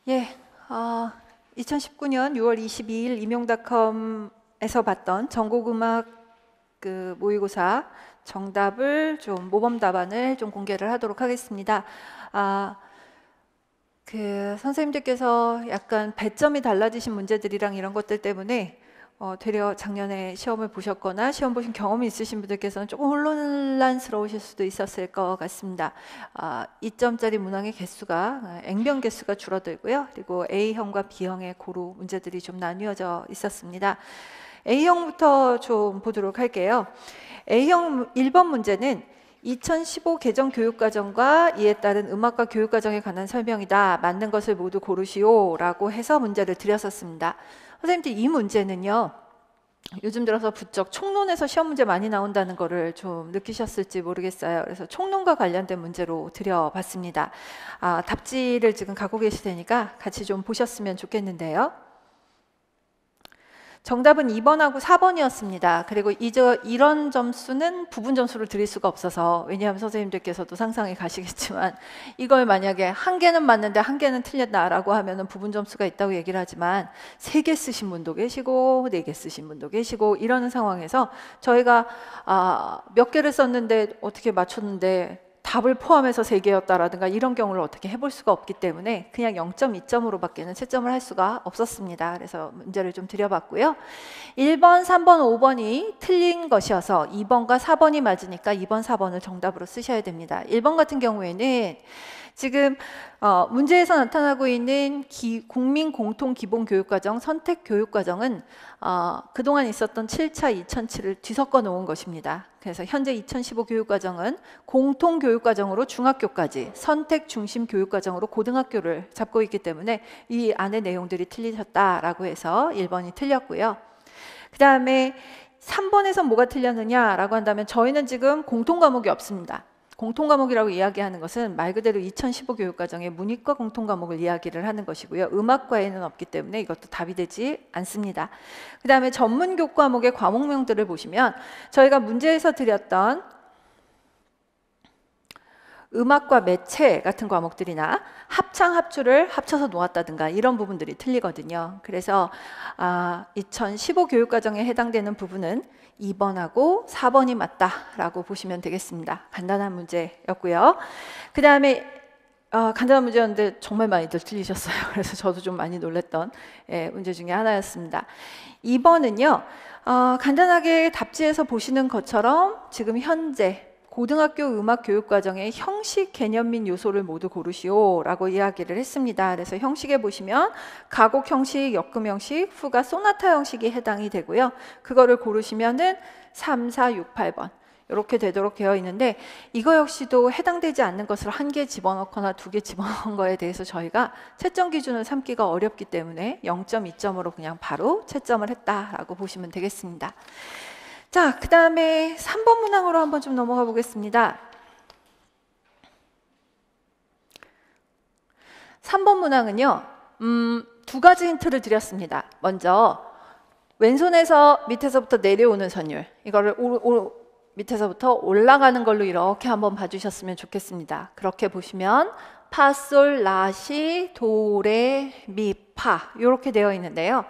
예, 2019년 6월 22일 임용닷컴에서 봤던 전국음악 모의고사 정답을 좀 모범 답안을 좀 공개를 하도록 하겠습니다. 선생님들께서 약간 배점이 달라지신 문제들이랑 이런 것들 때문에 되려 작년에 시험을 보셨거나 시험 보신 경험이 있으신 분들께서는 조금 혼란스러우실 수도 있었을 것 같습니다. 2점짜리 문항의 개수가 앵변 개수가 줄어들고요. 그리고 A형과 B형의 고루 문제들이 좀 나뉘어져 있었습니다. A형부터 좀 보도록 할게요. A형 1번 문제는 2015 개정 교육과정과 이에 따른 음악과 교육과정에 관한 설명이다. 맞는 것을 모두 고르시오 라고 해서 문제를 드렸었습니다. 선생님들 이 문제는요, 요즘 들어서 부쩍 총론에서 시험 문제 많이 나온다는 거를 좀 느끼셨을지 모르겠어요. 그래서 총론과 관련된 문제로 드려봤습니다. 답지를 지금 갖고 계실 테니까 같이 좀 보셨으면 좋겠는데요. 정답은 2번하고 4번이었습니다. 그리고 이런 점수는 부분 점수를 드릴 수가 없어서, 왜냐하면 선생님들께서도 상상이 가시겠지만 이걸 만약에 한 개는 맞는데 한 개는 틀렸다라고 하면은 부분 점수가 있다고 얘기를 하지만 3개 쓰신 분도 계시고 4개 쓰신 분도 계시고 이러는 상황에서 저희가 몇 개를 썼는데 어떻게 맞췄는데 답을 포함해서 3개였다라든가 이런 경우를 어떻게 해볼 수가 없기 때문에 그냥 0.2점으로밖에는 채점을 할 수가 없었습니다. 그래서 문제를 좀 드려봤고요. 1번, 3번, 5번이 틀린 것이어서 2번과 4번이 맞으니까 2번, 4번을 정답으로 쓰셔야 됩니다. 1번 같은 경우에는 지금 문제에서 나타나고 있는 국민공통기본교육과정 선택교육과정은 그동안 있었던 7차 2007을 뒤섞어 놓은 것입니다. 그래서 현재 2015 교육과정은 공통교육과정으로 중학교까지 선택중심교육과정으로 고등학교를 잡고 있기 때문에 이 안의 내용들이 틀리셨다라고 해서 1번이 틀렸고요. 그 다음에 3번에서 뭐가 틀렸느냐라고 한다면 저희는 지금 공통과목이 없습니다. 공통과목이라고 이야기하는 것은 말 그대로 2015 교육과정의 문이과 공통과목을 이야기를 하는 것이고요. 음악과에는 없기 때문에 이것도 답이 되지 않습니다. 그 다음에 전문교과목의 과목명들을 보시면 저희가 문제에서 드렸던 음악과 매체 같은 과목들이나 합창, 합주를 합쳐서 놓았다든가 이런 부분들이 틀리거든요. 그래서 2015 교육과정에 해당되는 부분은 2번하고 4번이 맞다라고 보시면 되겠습니다. 간단한 문제였고요. 그 다음에 간단한 문제였는데 정말 많이들 틀리셨어요. 그래서 저도 좀 많이 놀랐던 문제 중에 하나였습니다. 2번은요, 간단하게 답지에서 보시는 것처럼 지금 현재 고등학교 음악교육과정의 형식, 개념 및 요소를 모두 고르시오 라고 이야기를 했습니다. 그래서 형식에 보시면 가곡 형식, 역금 형식, 후가 소나타 형식이 해당이 되고요. 그거를 고르시면은 3, 4, 6, 8번 이렇게 되도록 되어 있는데 이거 역시도 해당되지 않는 것을 1개 집어넣거나 2개 집어넣은 거에 대해서 저희가 채점 기준을 삼기가 어렵기 때문에 0.2점으로 그냥 바로 채점을 했다라고 보시면 되겠습니다. 자, 그 다음에 3번 문항으로 한번 좀 넘어가 보겠습니다. 3번 문항은요, 2가지 힌트를 드렸습니다. 먼저 왼손에서 밑에서부터 내려오는 선율, 이거를 밑에서부터 올라가는 걸로 이렇게 한번 봐주셨으면 좋겠습니다. 그렇게 보시면 파, 솔, 라, 시, 도, 레, 미, 파 이렇게 되어 있는데요.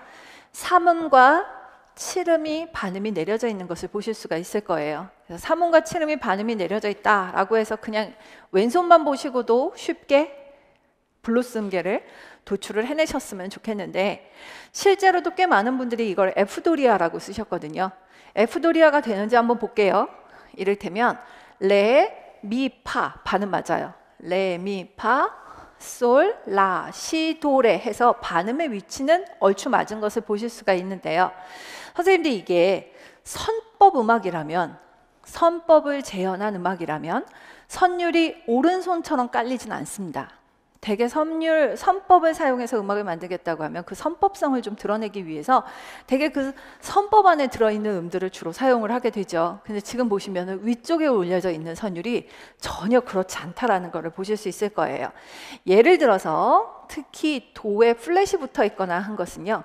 3음과 7음이 반음이 내려져 있는 것을 보실 수가 있을 거예요. 그래서 3음과 7음이 반음이 내려져 있다라고 해서 그냥 왼손만 보시고도 쉽게 블루스 음계를 도출을 해내셨으면 좋겠는데 실제로도 꽤 많은 분들이 이걸 F도리아라고 쓰셨거든요. F도리아가 되는지 한번 볼게요. 이를테면 레, 미, 파 반음 맞아요. 레, 미, 파, 솔, 라, 시, 도, 레 해서 반음의 위치는 얼추 맞은 것을 보실 수가 있는데요. 선생님들 이게 선법 음악이라면, 선법을 재현한 음악이라면 선율이 오른손처럼 깔리진 않습니다. 대개 선법을 사용해서 음악을 만들겠다고 하면 그 선법성을 좀 드러내기 위해서 대개 그 선법 안에 들어있는 음들을 주로 사용을 하게 되죠. 근데 지금 보시면 위쪽에 올려져 있는 선율이 전혀 그렇지 않다라는 것을 보실 수 있을 거예요. 예를 들어서 특히 도에 플랫이 붙어 있거나 한 것은요,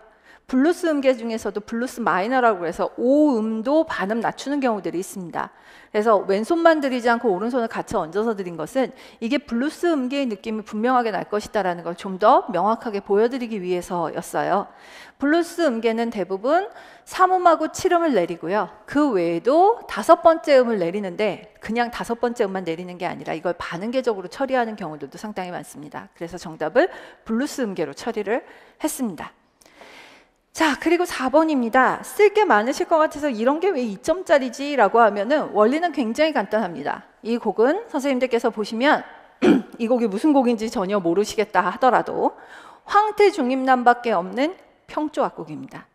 블루스 음계 중에서도 블루스 마이너라고 해서 오음도 반음 낮추는 경우들이 있습니다. 그래서 왼손만 들이지 않고 오른손을 같이 얹어서 들인 것은 이게 블루스 음계의 느낌이 분명하게 날 것이다라는 걸 좀 더 명확하게 보여드리기 위해서였어요. 블루스 음계는 대부분 3음하고 7음을 내리고요. 그 외에도 5번째 음을 내리는데 그냥 5번째 음만 내리는 게 아니라 이걸 반음계적으로 처리하는 경우들도 상당히 많습니다. 그래서 정답을 블루스 음계로 처리를 했습니다. 자, 그리고 4번입니다. 쓸 게 많으실 것 같아서 이런 게 왜 2점짜리지? 라고 하면은 원리는 굉장히 간단합니다. 이 곡은 선생님들께서 보시면 이 곡이 무슨 곡인지 전혀 모르시겠다 하더라도 황태중임남밖에 없는 평조 악곡입니다.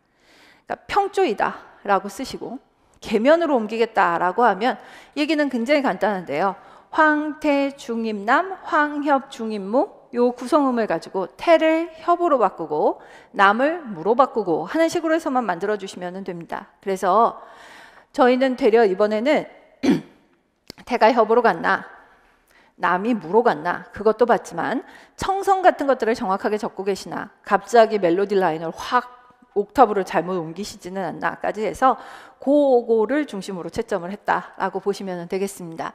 그러니까 평조이다 라고 쓰시고 계면으로 옮기겠다 라고 하면 얘기는 굉장히 간단한데요. 황태중임남, 황협중임무 요 구성음을 가지고 태를 협으로 바꾸고 남을 무로 바꾸고 하는 식으로 해서만 만들어 주시면 됩니다. 그래서 저희는 되려 이번에는 태가 협으로 갔나 남이 무로 갔나 그것도 봤지만 청성 같은 것들을 정확하게 적고 계시나 갑자기 멜로디 라인을 확 옥타브를 잘못 옮기시지는 않나까지 해서 그거를 중심으로 채점을 했다라고 보시면 되겠습니다.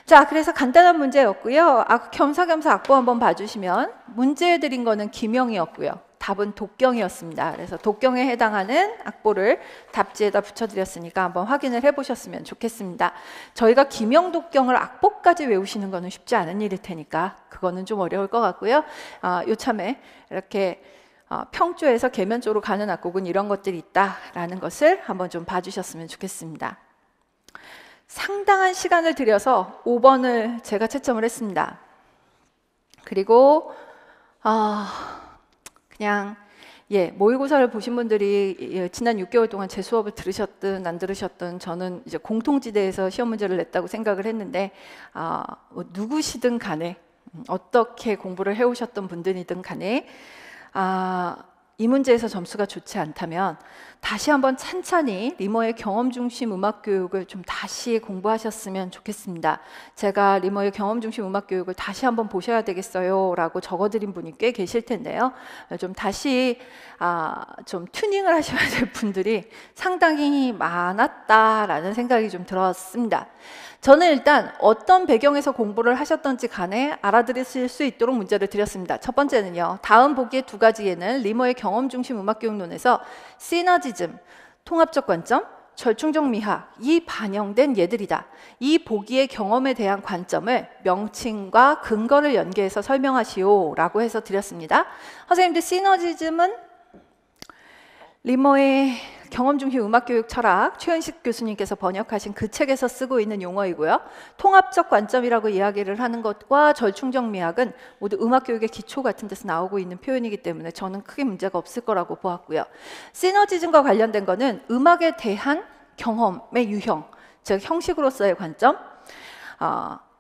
자, 그래서 간단한 문제였고요. 겸사겸사 악보 한번 봐주시면 문제 드린 거는 기명이었고요. 답은 독경이었습니다. 그래서 독경에 해당하는 악보를 답지에다 붙여드렸으니까 한번 확인을 해보셨으면 좋겠습니다. 저희가 기명, 독경을 악보까지 외우시는 거는 쉽지 않은 일일 테니까 그거는 좀 어려울 것 같고요. 요참에 이렇게 평조에서 계면조로 가는 악곡은 이런 것들이 있다라는 것을 한번 좀 봐주셨으면 좋겠습니다. 상당한 시간을 들여서 5번을 제가 채점을 했습니다. 그리고 그냥 모의고사를 보신 분들이 지난 6개월 동안 제 수업을 들으셨든 안 들으셨든 저는 이제 공통지대에서 시험 문제를 냈다고 생각을 했는데 뭐 누구시든 간에 어떻게 공부를 해오셨던 분들이든 간에 이 문제에서 점수가 좋지 않다면 다시 한번 찬찬히 리머의 경험 중심 음악 교육을 좀 다시 공부하셨으면 좋겠습니다. 제가 리머의 경험 중심 음악 교육을 다시 한번 보셔야 되겠어요 라고 적어드린 분이 꽤 계실 텐데요. 좀 다시 좀 튜닝을 하셔야 될 분들이 상당히 많았다라는 생각이 좀 들었습니다. 저는 일단 어떤 배경에서 공부를 하셨던지 간에 알아들으실 수 있도록 문제를 드렸습니다. 첫 번째는요. 다음 보기의 두 가지에는 리머의 경험 중심 음악교육론에서 시너지즘, 통합적 관점, 절충적 미학, 이 반영된 예들이다. 이 보기의 경험에 대한 관점을 명칭과 근거를 연계해서 설명하시오 라고 해서 드렸습니다. 선생님들 시너지즘은 리머의 경험 중심 음악교육 철학 최은식 교수님께서 번역하신 그 책에서 쓰고 있는 용어이고요. 통합적 관점이라고 이야기를 하는 것과 절충적 미학은 모두 음악교육의 기초 같은 데서 나오고 있는 표현이기 때문에 저는 크게 문제가 없을 거라고 보았고요. 시너지즘과 관련된 거는 음악에 대한 경험의 유형, 즉 형식으로서의 관점,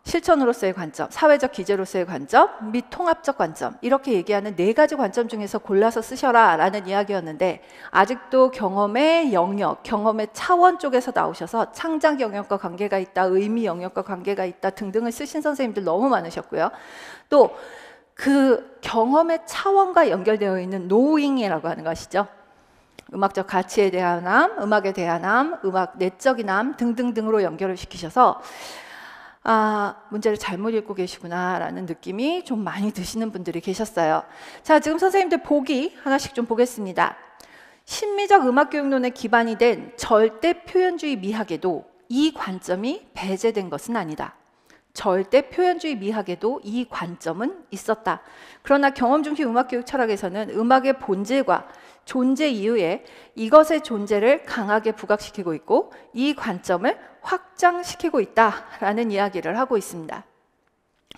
실천으로서의 관점, 사회적 기제로서의 관점, 및 통합적 관점 이렇게 얘기하는 4가지 관점 중에서 골라서 쓰셔라 라는 이야기였는데 아직도 경험의 영역, 경험의 차원 쪽에서 나오셔서 창작 영역과 관계가 있다, 의미 영역과 관계가 있다 등등을 쓰신 선생님들 너무 많으셨고요. 또 그 경험의 차원과 연결되어 있는 노잉이라고 하는 것이죠. 음악적 가치에 대한 함, 음악에 대한 함, 음악 내적인 함 등등등으로 연결을 시키셔서 문제를 잘못 읽고 계시구나 라는 느낌이 좀 많이 드시는 분들이 계셨어요. 자, 지금 선생님들 보기 하나씩 좀 보겠습니다. 심미적 음악교육론에 기반이 된 절대 표현주의 미학에도 이 관점이 배제된 것은 아니다. 절대 표현주의 미학에도 이 관점은 있었다. 그러나 경험중심 음악교육 철학에서는 음악의 본질과 존재 이유에 이것의 존재를 강하게 부각시키고 있고 이 관점을 확장시키고 있다라는 이야기를 하고 있습니다.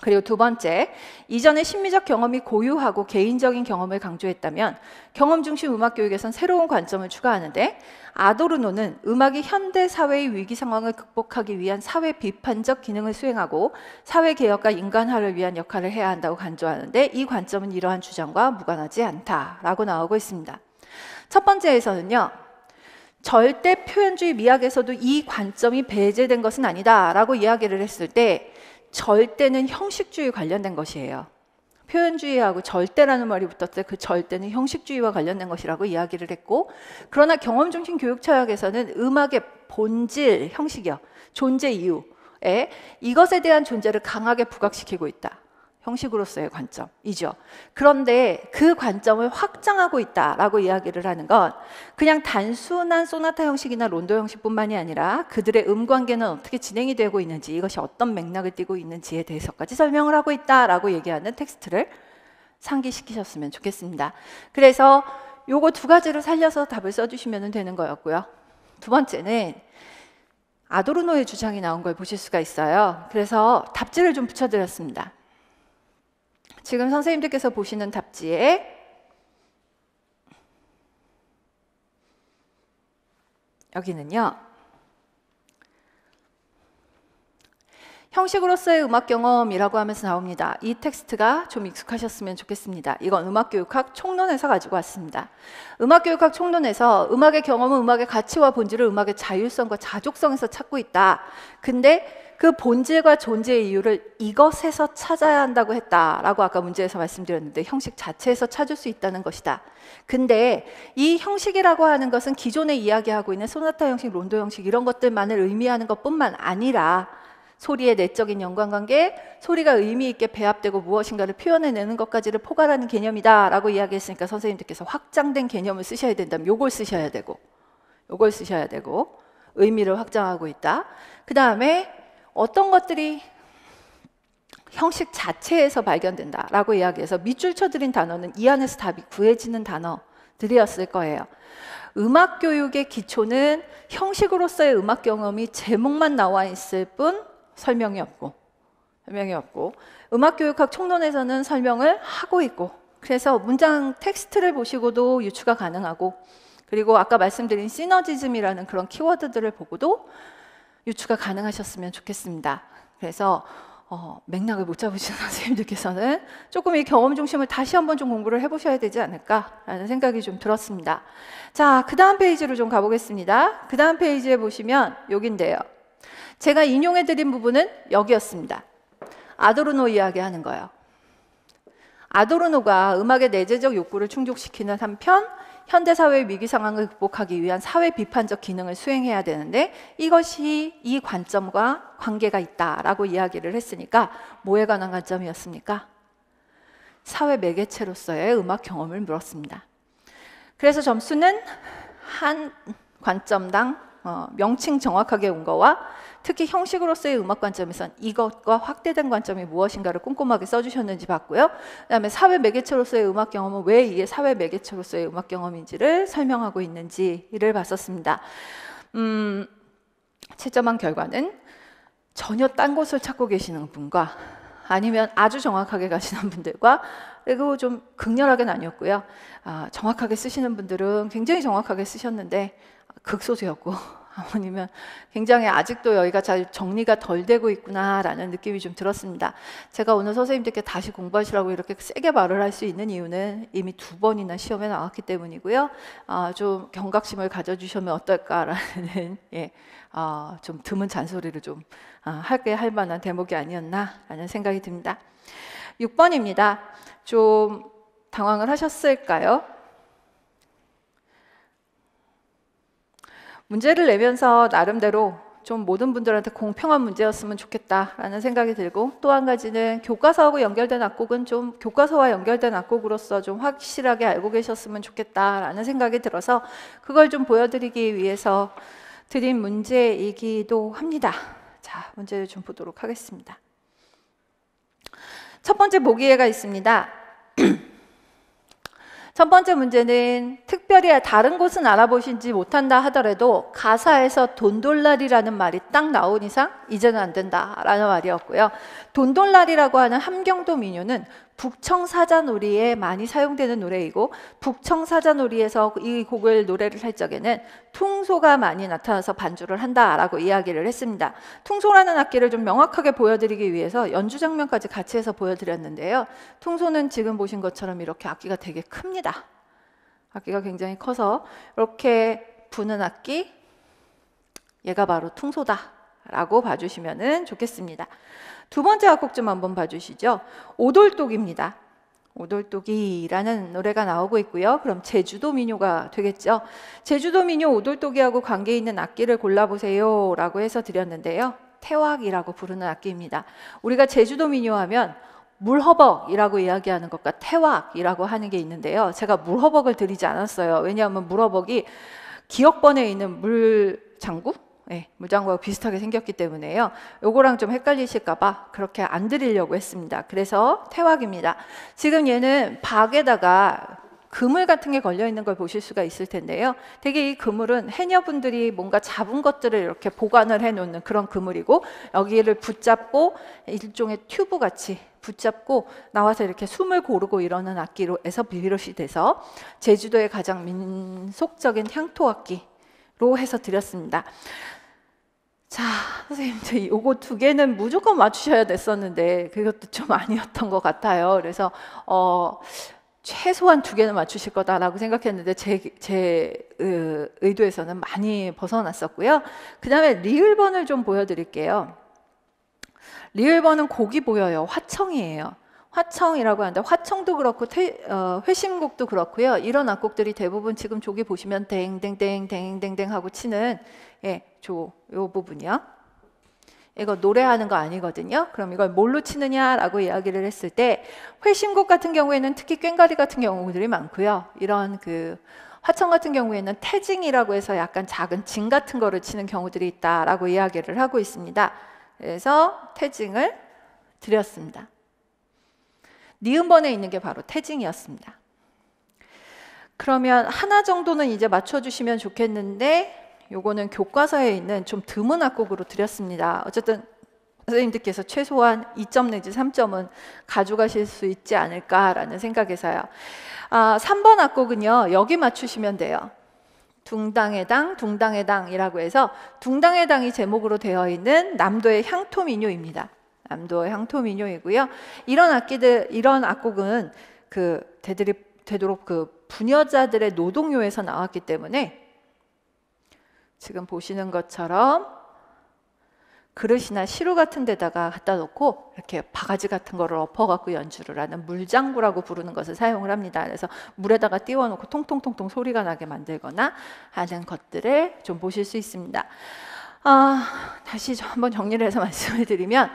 그리고 두 번째, 이전에 심미적 경험이 고유하고 개인적인 경험을 강조했다면 경험 중심 음악 교육에선 새로운 관점을 추가하는데 아도르노는 음악이 현대 사회의 위기 상황을 극복하기 위한 사회 비판적 기능을 수행하고 사회 개혁과 인간화를 위한 역할을 해야 한다고 강조하는데 이 관점은 이러한 주장과 무관하지 않다라고 나오고 있습니다. 첫 번째에서는요. 절대 표현주의 미학에서도 이 관점이 배제된 것은 아니다 라고 이야기를 했을 때 절대는 형식주의 관련된 것이에요. 표현주의하고 절대라는 말이 붙었을 때 그 절대는 형식주의와 관련된 것이라고 이야기를 했고, 그러나 경험중심 교육철학에서는 음악의 본질, 형식이요, 존재 이유에 이것에 대한 존재를 강하게 부각시키고 있다. 형식으로서의 관점이죠. 그런데 그 관점을 확장하고 있다라고 이야기를 하는 건 그냥 단순한 소나타 형식이나 론도 형식뿐만이 아니라 그들의 음관계는 어떻게 진행이 되고 있는지, 이것이 어떤 맥락을 띠고 있는지에 대해서까지 설명을 하고 있다라고 얘기하는 텍스트를 상기시키셨으면 좋겠습니다. 그래서 요거 두 가지를 살려서 답을 써주시면 되는 거였고요. 두 번째는 아도르노의 주장이 나온 걸 보실 수가 있어요. 그래서 답지를 좀 붙여드렸습니다. 지금 선생님들께서 보시는 답지에 여기는요, 형식으로서의 음악 경험이라고 하면서 나옵니다. 이 텍스트가 좀 익숙하셨으면 좋겠습니다. 이건 음악교육학 총론에서 가지고 왔습니다. 음악교육학 총론에서 음악의 경험은 음악의 가치와 본질을 음악의 자율성과 자족성에서 찾고 있다. 근데 그 본질과 존재의 이유를 이것에서 찾아야 한다고 했다라고 아까 문제에서 말씀드렸는데, 형식 자체에서 찾을 수 있다는 것이다. 근데 이 형식이라고 하는 것은 기존에 이야기하고 있는 소나타 형식, 론도 형식 이런 것들만을 의미하는 것뿐만 아니라 소리의 내적인 연관관계, 소리가 의미 있게 배합되고 무엇인가를 표현해내는 것까지를 포괄하는 개념이다 라고 이야기했으니까 선생님들께서 확장된 개념을 쓰셔야 된다면 요걸 쓰셔야 되고, 요걸 쓰셔야 되고, 의미를 확장하고 있다. 그 다음에 어떤 것들이 형식 자체에서 발견된다라고 이야기해서 밑줄 쳐드린 단어는 이 안에서 답이 구해지는 단어들이었을 거예요. 음악 교육의 기초는 형식으로서의 음악 경험이 제목만 나와 있을 뿐 설명이 없고 음악교육학 총론에서는 설명을 하고 있고, 그래서 문장 텍스트를 보시고도 유추가 가능하고, 그리고 아까 말씀드린 시너지즘이라는 그런 키워드들을 보고도 유추가 가능하셨으면 좋겠습니다. 그래서 맥락을 못 잡으시는 선생님들께서는 조금 이 경험 중심을 다시 한번 좀 공부를 해보셔야 되지 않을까라는 생각이 좀 들었습니다. 자, 그 다음 페이지로 좀 가보겠습니다. 그 다음 페이지에 보시면 여긴데요. 제가 인용해드린 부분은 여기였습니다. 아도르노 이야기하는 거예요. 아도르노가 음악의 내재적 욕구를 충족시키는 한편 현대사회의 위기 상황을 극복하기 위한 사회 비판적 기능을 수행해야 되는데 이것이 이 관점과 관계가 있다라고 이야기를 했으니까 뭐에 관한 관점이었습니까? 사회 매개체로서의 음악 경험을 물었습니다. 그래서 점수는 한 관점당 명칭 정확하게 온 거와 특히 형식으로서의 음악 관점에선 이것과 확대된 관점이 무엇인가를 꼼꼼하게 써주셨는지 봤고요. 그 다음에 사회 매개체로서의 음악 경험은 왜 이게 사회 매개체로서의 음악 경험인지를 설명하고 있는지를 봤었습니다. 채점한 결과는 전혀 딴 곳을 찾고 계시는 분과 아니면 아주 정확하게 가시는 분들과, 그리고 좀 극렬하게 나뉘었고요. 정확하게 쓰시는 분들은 굉장히 정확하게 쓰셨는데 극소수였고, 아니면 굉장히 아직도 여기가 잘 정리가 덜 되고 있구나라는 느낌이 좀 들었습니다. 제가 오늘 선생님들께 다시 공부하시라고 이렇게 세게 말을 할 수 있는 이유는 이미 2번이나 시험에 나왔기 때문이고요. 좀 경각심을 가져주시면 어떨까라는 좀 드문 잔소리를 좀 할 만한 대목이 아니었나라는 생각이 듭니다. 6번입니다. 좀 당황을 하셨을까요? 문제를 내면서 나름대로 좀 모든 분들한테 공평한 문제였으면 좋겠다라는 생각이 들고, 또 한 가지는 교과서하고 연결된 악곡은 좀 교과서와 연결된 악곡으로서 좀 확실하게 알고 계셨으면 좋겠다라는 생각이 들어서 그걸 좀 보여드리기 위해서 드린 문제이기도 합니다. 자, 문제를 좀 보도록 하겠습니다. 첫 번째 보기에가 있습니다. 첫 번째 문제는 특별히 다른 곳은 알아보시지 못한다 하더라도 가사에서 돈돌라리라는 말이 딱 나온 이상 이제는 안 된다라는 말이었고요. 돈돌라리라고 하는 함경도 민요는 북청사자놀이에 많이 사용되는 노래이고, 북청사자놀이에서 이 곡을 노래를 할 적에는 퉁소가 많이 나타나서 반주를 한다라고 이야기를 했습니다. 퉁소라는 악기를 좀 명확하게 보여드리기 위해서 연주 장면까지 같이 해서 보여드렸는데요. 퉁소는 지금 보신 것처럼 이렇게 악기가 되게 큽니다. 악기가 굉장히 커서 이렇게 부는 악기, 얘가 바로 퉁소다 라고 봐주시면 좋겠습니다. 두 번째 악곡 좀 한번 봐주시죠. 오돌독입니다. 오돌독이라는 노래가 나오고 있고요. 그럼 제주도 민요가 되겠죠. 제주도 민요 오돌독이하고 관계 있는 악기를 골라보세요 라고 해서 드렸는데요. 태왁이라고 부르는 악기입니다. 우리가 제주도 민요하면 물허벅이라고 이야기하는 것과 태왁이라고 하는 게 있는데요. 제가 물허벅을 드리지 않았어요. 왜냐하면 물허벅이 기역번에 있는 물장구? 네, 물장구와 비슷하게 생겼기 때문에요. 요거랑 좀 헷갈리실까봐 그렇게 안 드리려고 했습니다. 그래서 태왁입니다. 지금 얘는 박에다가 그물 같은 게 걸려 있는 걸 보실 수가 있을 텐데요. 되게 이 그물은 해녀분들이 뭔가 잡은 것들을 이렇게 보관을 해 놓는 그런 그물이고, 여기를 붙잡고 일종의 튜브 같이 붙잡고 나와서 이렇게 숨을 고르고 이러는 악기로 해서 비롯이 돼서 제주도의 가장 민속적인 향토 악기로 해서 드렸습니다. 자, 선생님, 저 요거 두 개는 무조건 맞추셔야 됐었는데 그것도 좀 아니었던 것 같아요. 그래서 최소한 두 개는 맞추실 거다라고 생각했는데 제 의도에서는 많이 벗어났었고요. 그 다음에 리을번을 좀 보여드릴게요. 리을번은 곡이 보여요. 화청이에요. 화청이라고 하는데 화청도 그렇고 회심곡도 그렇고요. 이런 악곡들이 대부분 지금 저기 보시면 댕댕댕 댕댕댕 하고 치는 요 부분이요. 이거 노래하는 거 아니거든요. 그럼 이걸 뭘로 치느냐라고 이야기를 했을 때 회심곡 같은 경우에는 특히 꽹과리 같은 경우들이 많고요. 이런 그 화청 같은 경우에는 태징이라고 해서 약간 작은 징 같은 거를 치는 경우들이 있다라고 이야기를 하고 있습니다. 그래서 태징을 드렸습니다. 니은번에 있는 게 바로 태징이었습니다. 그러면 하나 정도는 이제 맞춰주시면 좋겠는데 요거는 교과서에 있는 좀 드문 악곡으로 드렸습니다. 어쨌든 선생님들께서 최소한 2점 내지 3점은 가져가실 수 있지 않을까라는 생각에서요. 3번 악곡은요. 여기 맞추시면 돼요. 둥당의 당, 둥당의 당이라고 해서 둥당의 당이 제목으로 되어 있는 남도의 향토 민요입니다. 남도의 향토 민요이고요. 이런 악기들, 이런 악곡은 되도록 그 부녀자들의 노동요에서 나왔기 때문에 지금 보시는 것처럼 그릇이나 시루 같은 데다가 갖다 놓고 이렇게 바가지 같은 거를 엎어갖고 연주를 하는 물장구라고 부르는 것을 사용을 합니다. 그래서 물에다가 띄워놓고 통통통통 소리가 나게 만들거나 하는 것들을 좀 보실 수 있습니다. 다시 한번 정리를 해서 말씀을 드리면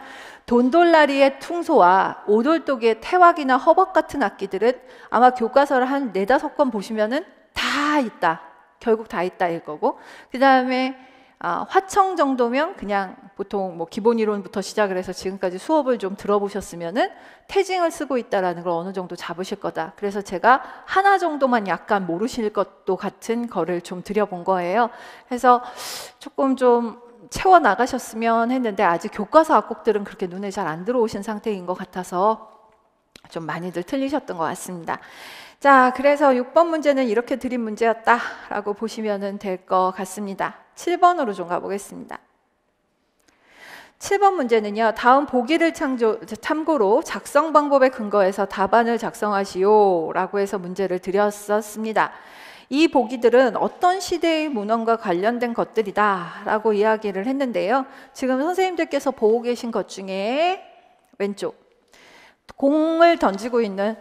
돈돌라리의 퉁소와 오돌독의 태왁이나 허벅 같은 악기들은 아마 교과서를 한 4-5권 보시면은 다 있다. 결국 다 있다일 거고, 그 다음에 화청 정도면 그냥 보통 뭐 기본 이론부터 시작을 해서 지금까지 수업을 좀 들어보셨으면은 태징을 쓰고 있다라는 걸 어느 정도 잡으실 거다. 그래서 제가 하나 정도만 약간 모르실 것도 같은 거를 좀 드려본 거예요. 그래서 조금 좀 채워 나가셨으면 했는데 아직 교과서 악곡들은 그렇게 눈에 잘 안 들어오신 상태인 것 같아서 좀 많이들 틀리셨던 것 같습니다. 자, 그래서 6번 문제는 이렇게 드린 문제였다라고 보시면 될 것 같습니다. 7번으로 좀 가보겠습니다. 7번 문제는요. 다음 보기를 참고로 작성 방법에 근거해서 답안을 작성하시오 라고 해서 문제를 드렸었습니다. 이 보기들은 어떤 시대의 문헌과 관련된 것들이다 라고 이야기를 했는데요. 지금 선생님들께서 보고 계신 것 중에 왼쪽 공을 던지고 있는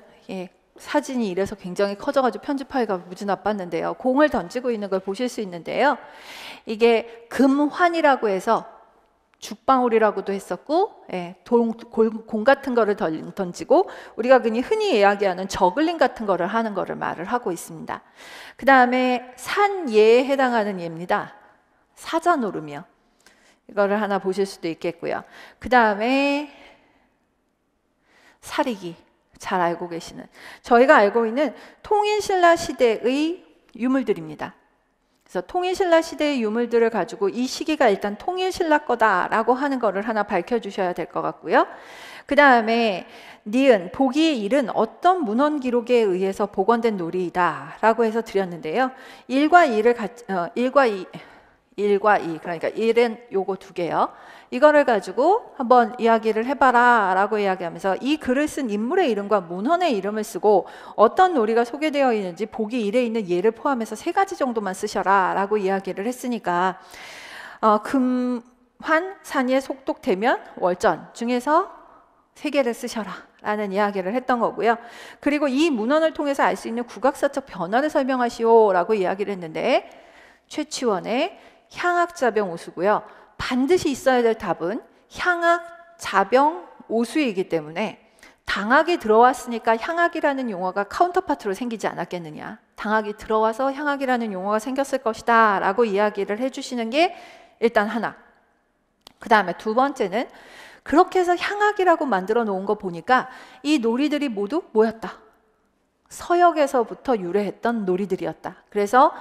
사진이 이래서 굉장히 커져가지고 편집하기가 무지 나빴는데요. 공을 던지고 있는 걸 보실 수 있는데요. 이게 금환이라고 해서 죽방울이라고도 했었고, 공 같은 거를 던지고 우리가 흔히 이야기하는 저글링 같은 거를 하는 거를 말을 하고 있습니다. 그 다음에 산예에 해당하는 예입니다. 사자노름이요. 이거를 하나 보실 수도 있겠고요. 그 다음에 사리기. 잘 알고 계시는, 저희가 알고 있는 통일신라 시대의 유물들입니다. 그래서 통일신라 시대의 유물들을 가지고 이 시기가 일단 통일신라 거다라고 하는 거를 하나 밝혀주셔야 될 것 같고요. 그 다음에 니은, 보기의 일은 어떤 문헌 기록에 의해서 복원된 놀이이다 라고 해서 드렸는데요. 1과 2, 그러니까 1은 요거 두 개요. 이거를 가지고 한번 이야기를 해봐라 라고 이야기하면서 이 글을 쓴 인물의 이름과 문헌의 이름을 쓰고 어떤 놀이가 소개되어 있는지 보기 1에 있는 예를 포함해서 3가지 정도만 쓰셔라 라고 이야기를 했으니까 금환, 산예, 속독, 대면, 월전 중에서 3개를 쓰셔라 라는 이야기를 했던 거고요. 그리고 이 문헌을 통해서 알 수 있는 국악사적 변화를 설명하시오 라고 이야기를 했는데, 최치원의 향악자병 오수고요. 반드시 있어야 될 답은 향악자병 오수이기 때문에 당학이 들어왔으니까 향악이라는 용어가 카운터파트로 생기지 않았겠느냐, 당학이 들어와서 향악이라는 용어가 생겼을 것이다 라고 이야기를 해주시는 게 일단 하나. 그 다음에 두 번째는 그렇게 해서 향악이라고 만들어 놓은 거 보니까 이 놀이들이 모두 뭐였다? 서역에서부터 유래했던 놀이들이었다. 그래서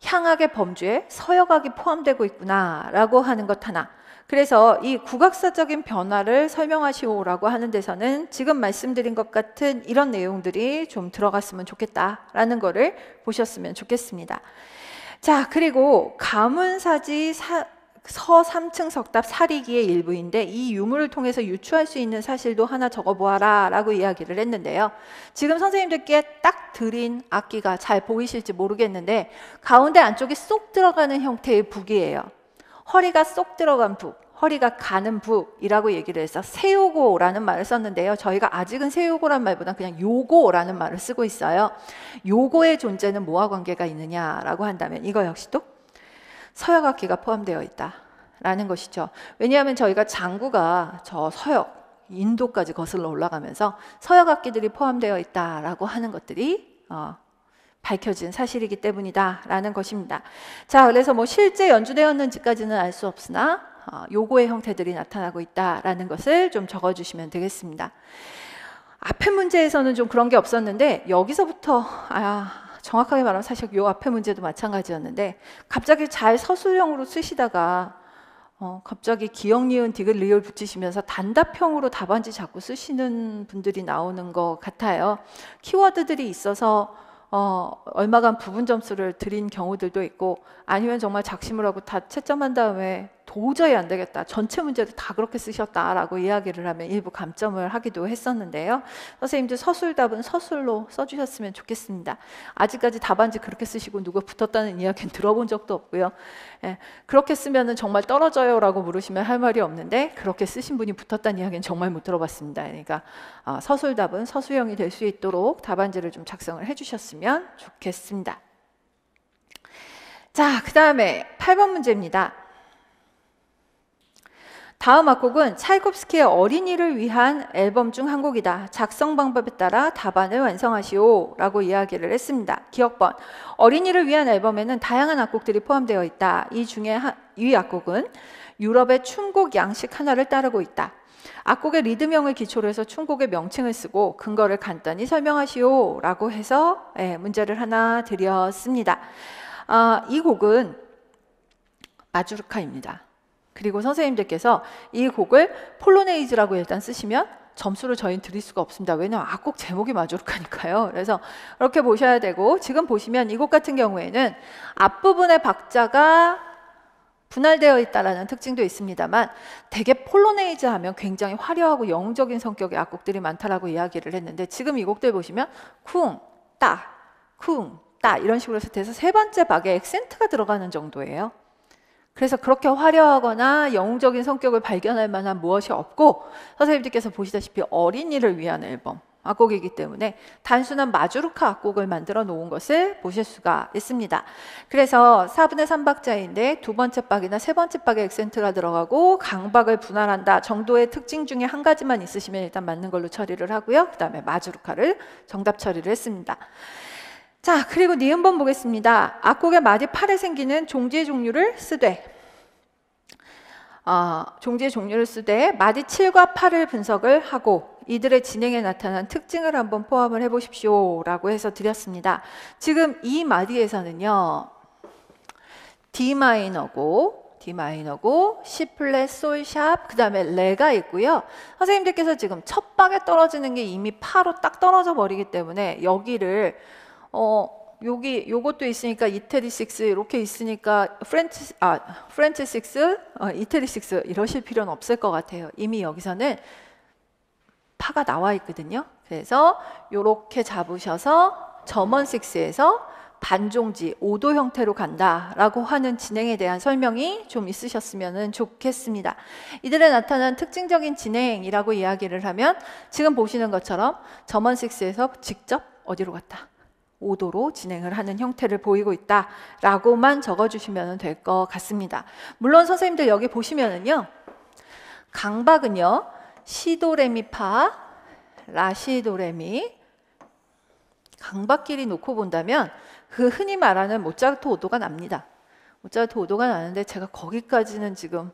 향악의 범주에 서역악이 포함되고 있구나 라고 하는 것 하나. 그래서 이 국악사적인 변화를 설명하시오라고 하는 데서는 지금 말씀드린 것 같은 이런 내용들이 좀 들어갔으면 좋겠다라는 거를 보셨으면 좋겠습니다. 자, 그리고 가문사지 서 3층 석답 사리기의 일부인데, 이 유물을 통해서 유추할 수 있는 사실도 하나 적어보아라 라고 이야기를 했는데요. 지금 선생님들께 딱 드린 악기가 잘 보이실지 모르겠는데 가운데 안쪽에 쏙 들어가는 형태의 북이에요. 허리가 쏙 들어간 북, 허리가 가는 북이라고 얘기를 해서 세요고라는 말을 썼는데요. 저희가 아직은 세요고란 말보다 그냥 요고라는 말을 쓰고 있어요. 요고의 존재는 뭐와 관계가 있느냐라고 한다면 이거 역시도 서역악기가 포함되어 있다라는 것이죠. 왜냐하면 저희가 장구가 저 서역, 인도까지 거슬러 올라가면서 서역악기들이 포함되어 있다라고 하는 것들이 밝혀진 사실이기 때문이다라는 것입니다. 자, 그래서 뭐 실제 연주되었는지까지는 알 수 없으나 요거의 형태들이 나타나고 있다라는 것을 좀 적어주시면 되겠습니다. 앞에 문제에서는 좀 그런 게 없었는데 여기서부터 정확하게 말하면 사실 요 앞에 문제도 마찬가지였는데, 갑자기 잘 서술형으로 쓰시다가 갑자기 기역, 니은, 디귿, 리을 붙이시면서 단답형으로 답안지 자꾸 쓰시는 분들이 나오는 것 같아요. 키워드들이 있어서 얼마간 부분 점수를 드린 경우들도 있고, 아니면 정말 작심을 하고 다 채점한 다음에 도저히 안 되겠다, 전체 문제를 다 그렇게 쓰셨다라고 이야기를 하면 일부 감점을 하기도 했었는데요. 선생님들 서술답은 서술로 써주셨으면 좋겠습니다. 아직까지 답안지 그렇게 쓰시고 누가 붙었다는 이야기는 들어본 적도 없고요. 그렇게 쓰면 정말 떨어져요 라고 물으시면 할 말이 없는데, 그렇게 쓰신 분이 붙었다는 이야기는 정말 못 들어봤습니다. 그러니까 서술답은 서술형이 될 수 있도록 답안지를 좀 작성을 해주셨으면 좋겠습니다. 자, 그 다음에 8번 문제입니다. 다음 악곡은 차이콥스키의 어린이를 위한 앨범 중 한 곡이다. 작성 방법에 따라 답안을 완성하시오 라고 이야기를 했습니다. 기억번, 어린이를 위한 앨범에는 다양한 악곡들이 포함되어 있다. 이 중에 이 악곡은 유럽의 춤곡 양식 하나를 따르고 있다. 악곡의 리듬형을 기초로 해서 춤곡의 명칭을 쓰고 근거를 간단히 설명하시오 라고 해서 문제를 하나 드렸습니다. 이 곡은 마주르카입니다. 그리고 선생님들께서 이 곡을 폴로네이즈라고 일단 쓰시면 점수를 저희는 드릴 수가 없습니다. 왜냐하면 악곡 제목이 마주르카니까요. 그래서 이렇게 보셔야 되고, 지금 보시면 이 곡 같은 경우에는 앞부분의 박자가 분할되어 있다는 특징도 있습니다만, 대개 폴로네이즈 하면 굉장히 화려하고 영웅적인 성격의 악곡들이 많다라고 이야기를 했는데, 지금 이 곡들 보시면 쿵, 따, 쿵, 따 이런 식으로 해서 돼서 세 번째 박에 액센트가 들어가는 정도예요. 그래서 그렇게 화려하거나 영웅적인 성격을 발견할 만한 무엇이 없고, 선생님들께서 보시다시피 어린이를 위한 앨범 악곡이기 때문에 단순한 마주르카 악곡을 만들어 놓은 것을 보실 수가 있습니다. 그래서 4분의 3박자인데 두 번째 박이나 세 번째 박에 액센트가 들어가고 강박을 분할한다 정도의 특징 중에 한 가지만 있으시면 일단 맞는 걸로 처리를 하고요. 그 다음에 마주르카를 정답 처리를 했습니다. 자, 그리고 니은번 보겠습니다. 악곡의 마디 8에 생기는 종지의 종류를 쓰되, 종지의 종류를 쓰되 마디 7과 8을 분석을 하고 이들의 진행에 나타난 특징을 한번 포함을 해보십시오 라고 해서 드렸습니다. 지금 이 마디에서는요, D 마이너고 C 플랫, 솔, 샵, 그 다음에 레가 있고요. 선생님들께서 지금 첫 박에 떨어지는 게 이미 파로 딱 떨어져 버리기 때문에 여기를 여기 요것도 있으니까 이태리 6 이렇게 있으니까 프렌치 6, 이태리 6 이러실 필요는 없을 것 같아요. 이미 여기서는 파가 나와 있거든요. 그래서 요렇게 잡으셔서 점원 6에서 반종지, 오도 형태로 간다라고 하는 진행에 대한 설명이 좀 있으셨으면 좋겠습니다. 이들에 나타난 특징적인 진행이라고 이야기를 하면 지금 보시는 것처럼 점원 6에서 직접 어디로 갔다? 오도로 진행을 하는 형태를 보이고 있다라고만 적어주시면 될 것 같습니다. 물론 선생님들 여기 보시면은요, 강박은요, 시도레미파, 라시도레미, 강박끼리 놓고 본다면 그 흔히 말하는 모차르트 오도가 납니다. 모차르트 오도가 나는데 제가 거기까지는 지금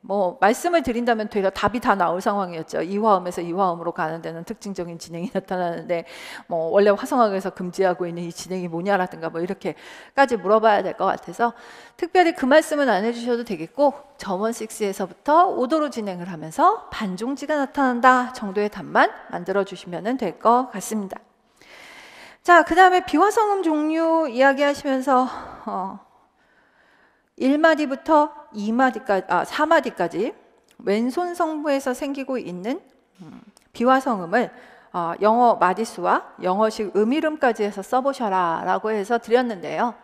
뭐 말씀을 드린다면 되려 답이 다 나올 상황이었죠. 이화음에서 이화음으로 가는 데는 특징적인 진행이 나타나는데 뭐 원래 화성학에서 금지하고 있는 이 진행이 뭐냐라든가 뭐 이렇게까지 물어봐야 될 것 같아서 특별히 그 말씀은 안 해주셔도 되겠고, 점원 6에서부터 오도로 진행을 하면서 반종지가 나타난다 정도의 답만 만들어 주시면 될 것 같습니다. 자, 그 다음에 비화성음 종류 이야기하시면서 1마디부터 2마디까지, 4마디까지 왼손 성부에서 생기고 있는 비화성음을 영어 마디수와 영어식 음이름까지 해서 써보셔라 라고 해서 드렸는데요.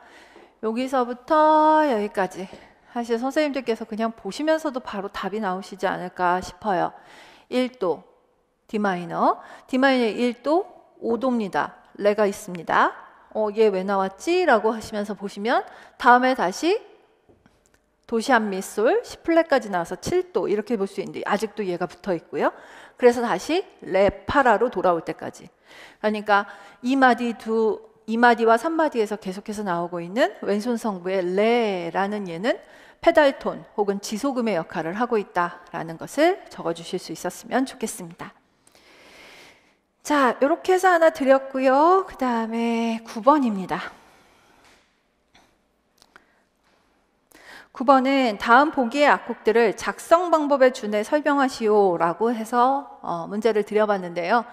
여기서부터 여기까지 사실 선생님들께서 그냥 보시면서도 바로 답이 나오시지 않을까 싶어요. 1도 D마이너, D마이너의 1도 5도입니다. 레가 있습니다. 얘 왜 나왔지? 라고 하시면서 보시면 다음에 다시 도시안 미솔, C플랫까지 나와서 7도 이렇게 볼 수 있는데 아직도 얘가 붙어 있고요. 그래서 다시 레파라로 돌아올 때까지. 그러니까 2마디와 3마디에서 계속해서 나오고 있는 왼손 성부의 레라는 얘는 페달톤 혹은 지소금의 역할을 하고 있다라는 것을 적어주실 수 있었으면 좋겠습니다. 자, 이렇게 해서 하나 드렸고요. 그 다음에 9번입니다. 9번은 다음 보기의 악곡들을 작성 방법에 준해 설명하시오 라고 해서 문제를 드려봤는데요.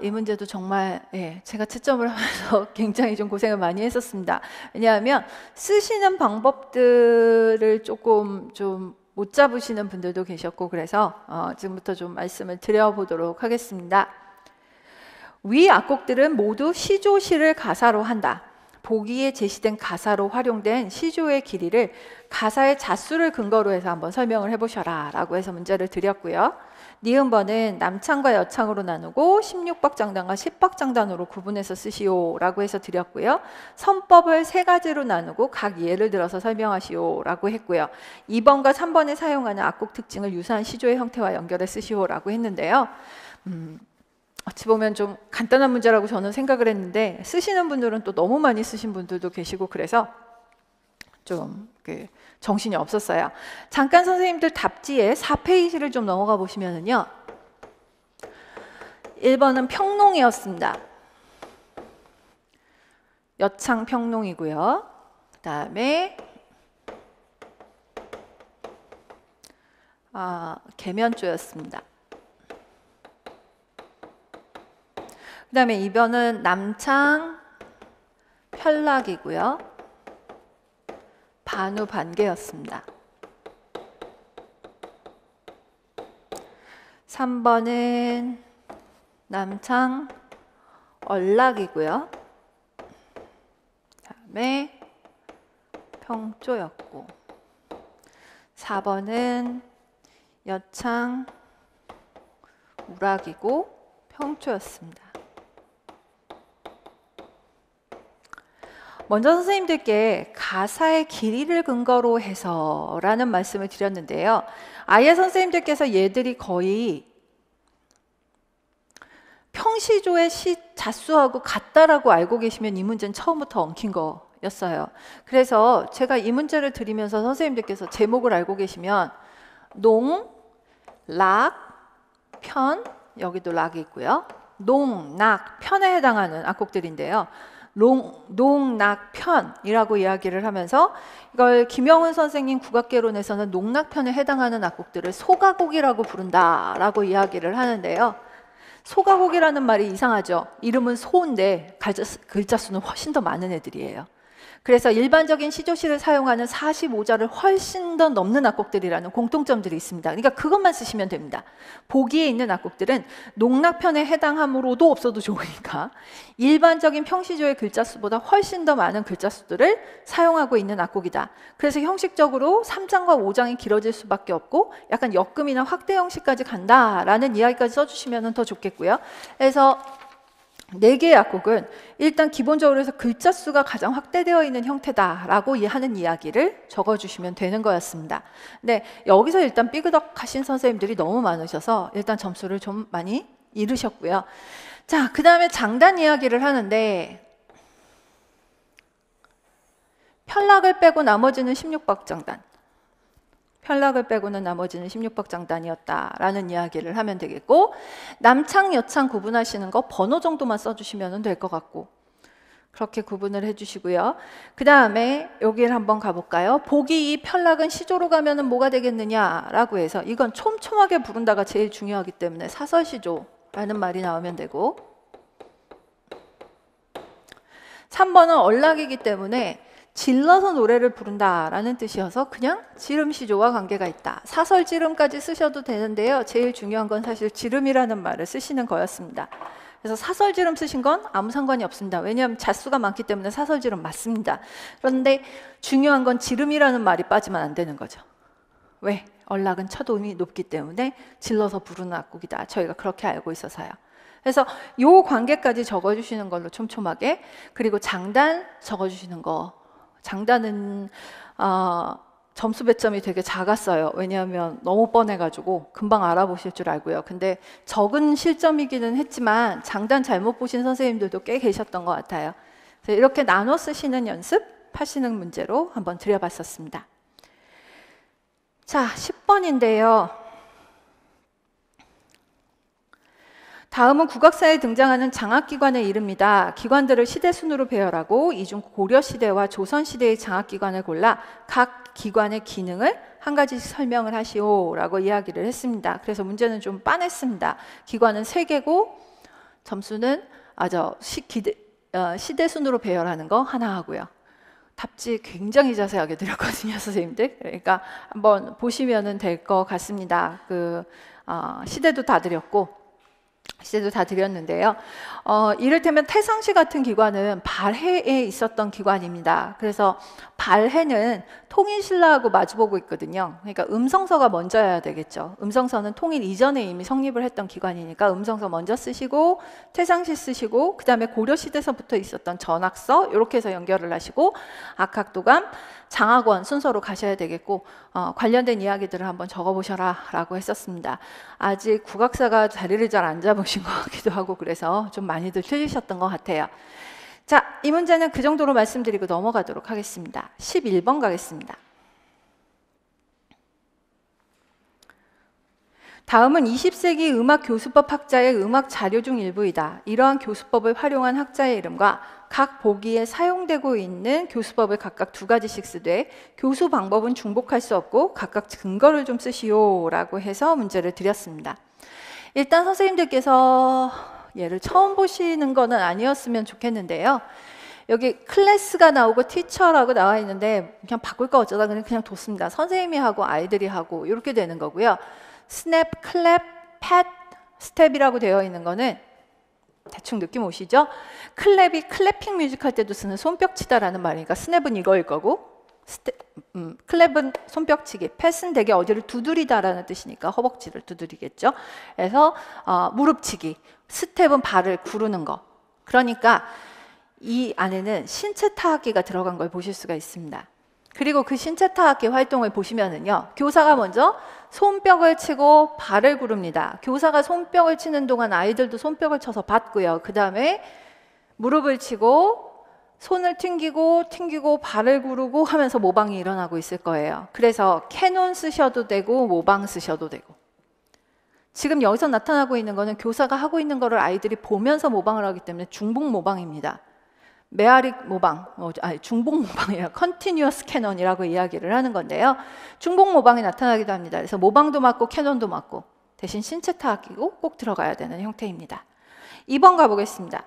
이 문제도 정말 제가 채점을 하면서 굉장히 좀 고생을 많이 했었습니다. 왜냐하면 쓰시는 방법들을 조금 좀 못 잡으시는 분들도 계셨고, 그래서 지금부터 좀 말씀을 드려보도록 하겠습니다. 위 악곡들은 모두 시조시를 가사로 한다. 보기에 제시된 가사로 활용된 시조의 길이를 가사의 자수를 근거로 해서 한번 설명을 해보셔라 라고 해서 문제를 드렸고요. 니은번은 남창과 여창으로 나누고 16박장단과 10박장단으로 구분해서 쓰시오 라고 해서 드렸고요. 선법을 3가지로 나누고 각 예를 들어서 설명하시오 라고 했고요. 2번과 3번에 사용하는 악곡 특징을 유사한 시조의 형태와 연결해 쓰시오 라고 했는데요. 어찌 보면 좀 간단한 문제라고 저는 생각을 했는데 쓰시는 분들은 또 너무 많이 쓰신 분들도 계시고 그래서 좀 정신이 없었어요. 잠깐 선생님들 답지에 4페이지를 좀 넘어가 보시면은요. 1번은 평농이었습니다. 여창 평농이고요. 그 다음에 계면조였습니다. 그 다음에 2번은 남창 편락이고요. 반우 반개였습니다. 3번은 남창 얼락이고요. 다음에 평조였고 4번은 여창 우락이고 평조였습니다. 먼저 선생님들께 가사의 길이를 근거로 해서 라는 말씀을 드렸는데요. 아예 선생님들께서 얘들이 거의 평시조의 시 자수하고 같다라고 알고 계시면 이 문제는 처음부터 엉킨 거였어요. 그래서 제가 이 문제를 드리면서 선생님들께서 제목을 알고 계시면 농, 락, 편, 여기도 락이 있고요. 농, 낙, 편에 해당하는 악곡들인데요. 농락편이라고 이야기를 하면서 이걸 김영훈 선생님 국악개론에서는 농락편에 해당하는 악곡들을 소가곡이라고 부른다라고 이야기를 하는데요. 소가곡이라는 말이 이상하죠. 이름은 소인데 글자 수는 훨씬 더 많은 애들이에요. 그래서 일반적인 시조실을 사용하는 45자를 훨씬 더 넘는 악곡들이라는 공통점들이 있습니다. 그러니까 그것만 쓰시면 됩니다. 보기에 있는 악곡들은 농락편에 해당함으로도 없어도 좋으니까 일반적인 평시조의 글자 수보다 훨씬 더 많은 글자 수들을 사용하고 있는 악곡이다. 그래서 형식적으로 3장과 5장이 길어질 수밖에 없고 약간 역금이나 확대 형식까지 간다라는 이야기까지 써주시면 더 좋겠고요. 그래서 4개의 악곡은 일단 기본적으로 해서 글자 수가 가장 확대되어 있는 형태다라고 하는 이야기를 적어주시면 되는 거였습니다. 근데 여기서 일단 삐그덕하신 선생님들이 너무 많으셔서 일단 점수를 좀 많이 잃으셨고요. 자, 그 다음에 장단 이야기를 하는데 편락을 빼고 나머지는 16박 장단. 편락을 빼고는 나머지는 16박 장단이었다라는 이야기를 하면 되겠고, 남창, 여창 구분하시는 거 번호 정도만 써주시면 될 것 같고, 그렇게 구분을 해주시고요. 그 다음에 여기를 한번 가볼까요? 보기 이 편락은 시조로 가면은 뭐가 되겠느냐라고 해서 이건 촘촘하게 부른다가 제일 중요하기 때문에 사설시조라는 말이 나오면 되고, 3번은 얼락이기 때문에 질러서 노래를 부른다라는 뜻이어서 그냥 지름시조와 관계가 있다. 사설 지름까지 쓰셔도 되는데요. 제일 중요한 건 사실 지름이라는 말을 쓰시는 거였습니다. 그래서 사설 지름 쓰신 건 아무 상관이 없습니다. 왜냐하면 자수가 많기 때문에 사설 지름 맞습니다. 그런데 중요한 건 지름이라는 말이 빠지면 안 되는 거죠. 왜? 얼락은 첫 음이 높기 때문에 질러서 부르는 악곡이다. 저희가 그렇게 알고 있어서요. 그래서 요 관계까지 적어주시는 걸로 촘촘하게, 그리고 장단 적어주시는 거. 장단은 점수 배점이 되게 작았어요. 왜냐하면 너무 뻔해가지고 금방 알아보실 줄 알고요. 근데 적은 실점이기는 했지만 장단 잘못 보신 선생님들도 꽤 계셨던 것 같아요. 그래서 이렇게 나눠 쓰시는 연습 하시는 문제로 한번 드려봤었습니다. 자, 10번인데요. 다음은 국악사에 등장하는 장악기관의 이름이다. 기관들을 시대순으로 배열하고 이 중 고려시대와 조선시대의 장악기관을 골라 각 기관의 기능을 한 가지씩 설명을 하시오라고 이야기를 했습니다. 그래서 문제는 좀 빤했습니다. 기관은 3개고 점수는 시대순으로 배열하는 거 하나 하고요. 답지 굉장히 자세하게 드렸거든요, 선생님들. 그러니까 한번 보시면 될 것 같습니다. 시대도 다 드렸고 시대도 다 드렸는데요. 이를테면 태상시 같은 기관은 발해에 있었던 기관입니다. 그래서 발해는 통일신라하고 마주보고 있거든요. 그러니까 음성서가 먼저여야 되겠죠. 음성서는 통일 이전에 이미 성립을 했던 기관이니까 음성서 먼저 쓰시고 태상시 쓰시고 그 다음에 고려시대서부터 있었던 전학서 이렇게 해서 연결을 하시고 악학도감, 장학원 순서로 가셔야 되겠고 관련된 이야기들을 한번 적어보셔라 라고 했었습니다. 아직 국악사가 자리를 잘 안 잡으신 것 같기도 하고 그래서 좀 많이들 틀리셨던 것 같아요. 자, 이 문제는 그 정도로 말씀드리고 넘어가도록 하겠습니다. 11번 가겠습니다. 다음은 20세기 음악교수법 학자의 음악 자료 중 일부이다. 이러한 교수법을 활용한 학자의 이름과 각 보기에 사용되고 있는 교수법을 각각 2가지씩 쓰되 교수 방법은 중복할 수 없고 각각 근거를 좀 쓰시오라고 해서 문제를 드렸습니다. 일단 선생님들께서 얘를 처음 보시는 거는 아니었으면 좋겠는데요. 여기 클래스가 나오고 티처라고 나와 있는데 그냥 바꿀 거 어쩌다 그냥 뒀습니다. 선생님이 하고 아이들이 하고 이렇게 되는 거고요. 스냅, 클랩, 팻, 스텝이라고 되어 있는 거는 대충 느낌 오시죠? 클랩이 클래핑 뮤직 할 때도 쓰는 손뼉치다라는 말이니까 스냅은 이거일 거고 클랩은 손뼉치기, 팻은 되게 어디를 두드리다라는 뜻이니까 허벅지를 두드리겠죠. 그래서 무릎치기, 스텝은 발을 구르는 거. 그러니까 이 안에는 신체 타악기가 들어간 걸 보실 수가 있습니다. 그리고 그 신체 타악기 활동을 보시면은요, 교사가 먼저 손뼉을 치고 발을 구릅니다. 교사가 손뼉을 치는 동안 아이들도 손뼉을 쳐서 받고요. 그 다음에 무릎을 치고 손을 튕기고 발을 구르고 하면서 모방이 일어나고 있을 거예요. 그래서 캐논 쓰셔도 되고 모방 쓰셔도 되고. 지금 여기서 나타나고 있는 거는 교사가 하고 있는 거를 아이들이 보면서 모방을 하기 때문에 중복 모방입니다. 메아릭 모방, 중복 모방이라 컨티뉴어스 캐논이라고 이야기를 하는 건데요. 중복 모방이 나타나기도 합니다. 그래서 모방도 맞고 캐논도 맞고 대신 신체 타악기고 꼭 들어가야 되는 형태입니다. 2번 가보겠습니다.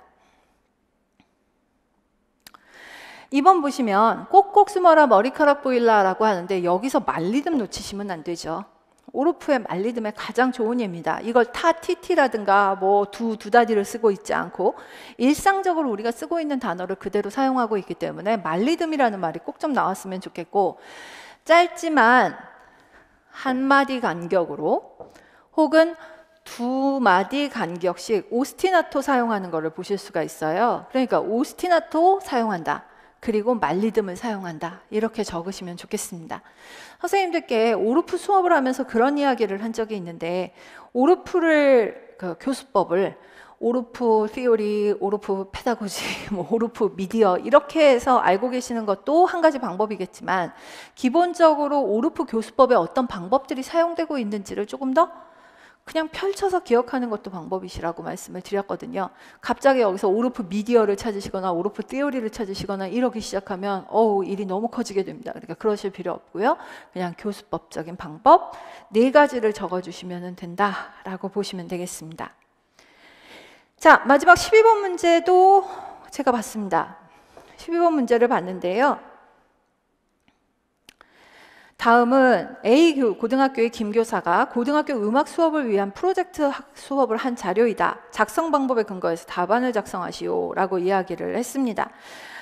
2번 보시면 꼭꼭 숨어라 머리카락 보일라라고 하는데 여기서 말리듬 놓치시면 안 되죠. 오르프의 말리듬의 가장 좋은 예입니다. 이걸 타 TT라든가 뭐 두 다디를 쓰고 있지 않고 일상적으로 우리가 쓰고 있는 단어를 그대로 사용하고 있기 때문에 말리듬이라는 말이 꼭 좀 나왔으면 좋겠고, 짧지만 한 마디 간격으로 혹은 두 마디 간격씩 오스티나토 사용하는 것을 보실 수가 있어요. 그러니까 오스티나토 사용한다, 그리고 말리듬을 사용한다, 이렇게 적으시면 좋겠습니다. 선생님들께 오르프 수업을 하면서 그런 이야기를 한 적이 있는데, 오르프를 교수법을 오르프 티오리, 오르프 페다고지, 뭐 오르프 미디어 이렇게 해서 알고 계시는 것도 한 가지 방법이겠지만, 기본적으로 오르프 교수법에 어떤 방법들이 사용되고 있는지를 조금 더 그냥 펼쳐서 기억하는 것도 방법이시라고 말씀을 드렸거든요. 갑자기 여기서 오르프 미디어를 찾으시거나 오르프 티오리를 찾으시거나 이러기 시작하면 일이 너무 커지게 됩니다. 그러니까 그러실 필요 없고요. 그냥 교수법적인 방법 4가지를 적어주시면 된다라고 보시면 되겠습니다. 자, 마지막 12번 문제도 제가 봤습니다. 12번 문제를 봤는데요. 다음은 A 고등학교의 김 교사가 고등학교 음악 수업을 위한 프로젝트 수업을 한 자료이다. 작성 방법에 근거해서 답안을 작성하시오 라고 이야기를 했습니다.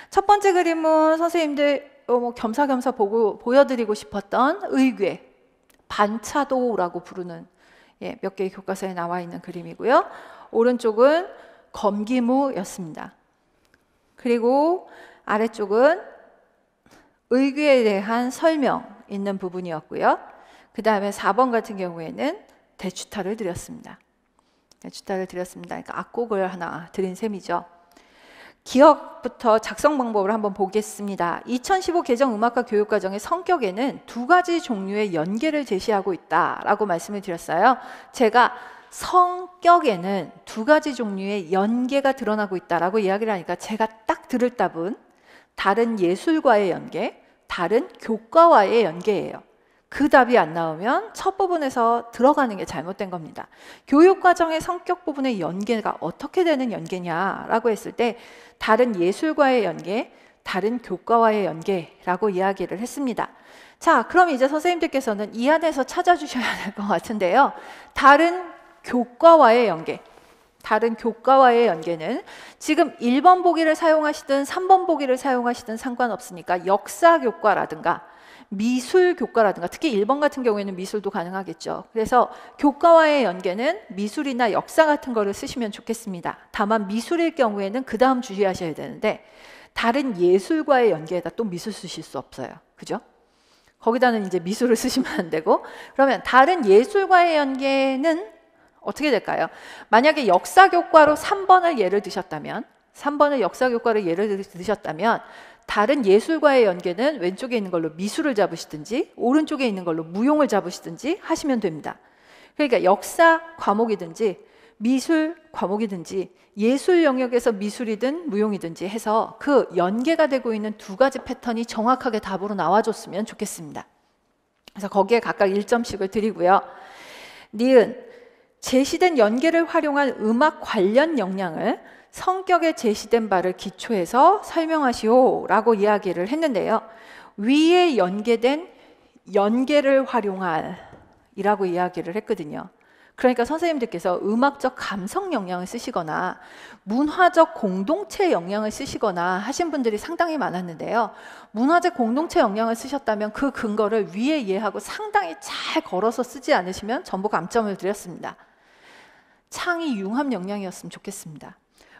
첫 번째 그림은 선생님들 겸사겸사 보여드리고 싶었던 의궤, 반차도라고 부르는 몇 개의 교과서에 나와 있는 그림이고요. 오른쪽은 검기무였습니다. 그리고 아래쪽은 의궤에 대한 설명 있는 부분이었고요. 그 다음에 4번 같은 경우에는 대추타를 드렸습니다. 대추타를 드렸습니다. 그러니까 악곡을 하나 드린 셈이죠. 기억부터 작성 방법을 한번 보겠습니다. 2015 개정 음악과 교육과정의 성격에는 2가지 종류의 연계를 제시하고 있다라고 말씀을 드렸어요. 제가 성격에는 2가지 종류의 연계가 드러나고 있다라고 이야기를 하니까 제가 딱 들을 답은 다른 예술과의 연계, 다른 교과와의 연계예요. 그 답이 안 나오면 첫 부분에서 들어가는 게 잘못된 겁니다. 교육과정의 성격 부분의 연계가 어떻게 되는 연계냐라고 했을 때 다른 예술과의 연계, 다른 교과와의 연계라고 이야기를 했습니다. 자, 그럼 이제 선생님들께서는 이 안에서 찾아주셔야 될 것 같은데요. 다른 교과와의 연계, 다른 교과와의 연계는 지금 1번 보기를 사용하시든 3번 보기를 사용하시든 상관없으니까 역사교과라든가 미술교과라든가, 특히 1번 같은 경우에는 미술도 가능하겠죠. 그래서 교과와의 연계는 미술이나 역사 같은 거를 쓰시면 좋겠습니다. 다만 미술일 경우에는 그 다음 주의하셔야 되는데, 다른 예술과의 연계에다 또 미술 쓰실 수 없어요. 그죠? 거기다는 이제 미술을 쓰시면 안 되고, 그러면 다른 예술과의 연계는 어떻게 될까요? 만약에 역사교과로 3번을 예를 드셨다면, 3번을 역사교과로 예를 드셨다면 다른 예술과의 연계는 왼쪽에 있는 걸로 미술을 잡으시든지 오른쪽에 있는 걸로 무용을 잡으시든지 하시면 됩니다. 그러니까 역사 과목이든지 미술 과목이든지 예술 영역에서 미술이든 무용이든지 해서 그 연계가 되고 있는 2가지 패턴이 정확하게 답으로 나와줬으면 좋겠습니다. 그래서 거기에 각각 1점씩을 드리고요. 니은 제시된 연계를 활용한 음악 관련 역량을 성격에 제시된 바를 기초해서 설명하시오 라고 이야기를 했는데요. 위에 연계된 연계를 활용할 이라고 이야기를 했거든요. 그러니까 선생님들께서 음악적 감성 역량을 쓰시거나 문화적 공동체 역량을 쓰시거나 하신 분들이 상당히 많았는데요. 문화적 공동체 역량을 쓰셨다면 그 근거를 위에 이해하고 상당히 잘 걸어서 쓰지 않으시면 전부 감점을 드렸습니다. 창의 융합 역량이었으면 좋겠습니다.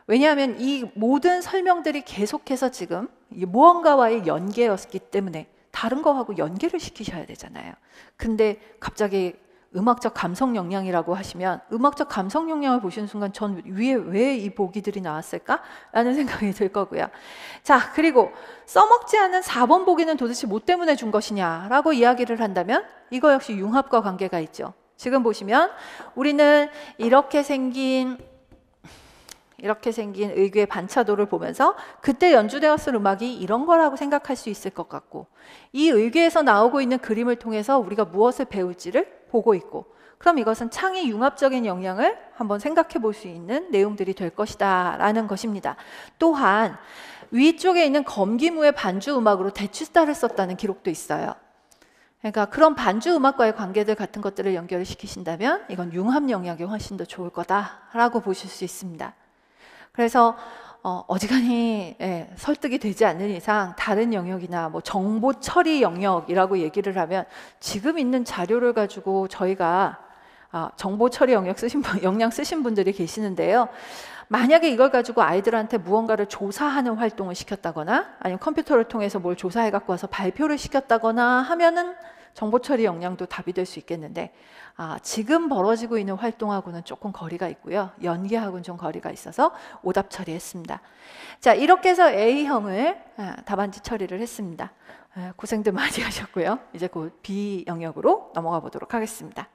왜냐하면 이 모든 설명들이 계속해서 지금 무언가와의 연계였기 때문에 다른 거하고 연계를 시키셔야 되잖아요. 근데 갑자기 음악적 감성 역량이라고 하시면 음악적 감성 역량을 보시는 순간 전 위에 왜 이 보기들이 나왔을까? 라는 생각이 들 거고요. 자, 그리고 써먹지 않은 4번 보기는 도대체 뭐 때문에 준 것이냐 라고 이야기를 한다면 이거 역시 융합과 관계가 있죠. 지금 보시면 우리는 이렇게 생긴 의궤 반차도를 보면서 그때 연주되었을 음악이 이런 거라고 생각할 수 있을 것 같고, 이 의궤에서 나오고 있는 그림을 통해서 우리가 무엇을 배울지를 보고 있고, 그럼 이것은 창의 융합적인 영향을 한번 생각해 볼 수 있는 내용들이 될 것이다 라는 것입니다. 또한 위쪽에 있는 검기무의 반주 음악으로 대추스타를 썼다는 기록도 있어요. 그러니까 그런 반주 음악과의 관계들 같은 것들을 연결을 시키신다면 이건 융합 영역이 훨씬 더 좋을 거다라고 보실 수 있습니다. 그래서 어지간히 설득이 되지 않는 이상 다른 영역이나 뭐 정보 처리 영역이라고 얘기를 하면 지금 있는 자료를 가지고 저희가 정보 처리 역량 쓰신 분들이 계시는데요. 만약에 이걸 가지고 아이들한테 무언가를 조사하는 활동을 시켰다거나 아니면 컴퓨터를 통해서 뭘 조사해 갖고 와서 발표를 시켰다거나 하면은 정보 처리 역량도 답이 될 수 있겠는데 지금 벌어지고 있는 활동하고는 조금 거리가 있고요. 연계하고는 좀 거리가 있어서 오답 처리했습니다. 자, 이렇게 해서 A형을 답안지 처리를 했습니다. 고생들 많이 하셨고요. 이제 곧 B 영역으로 넘어가 보도록 하겠습니다.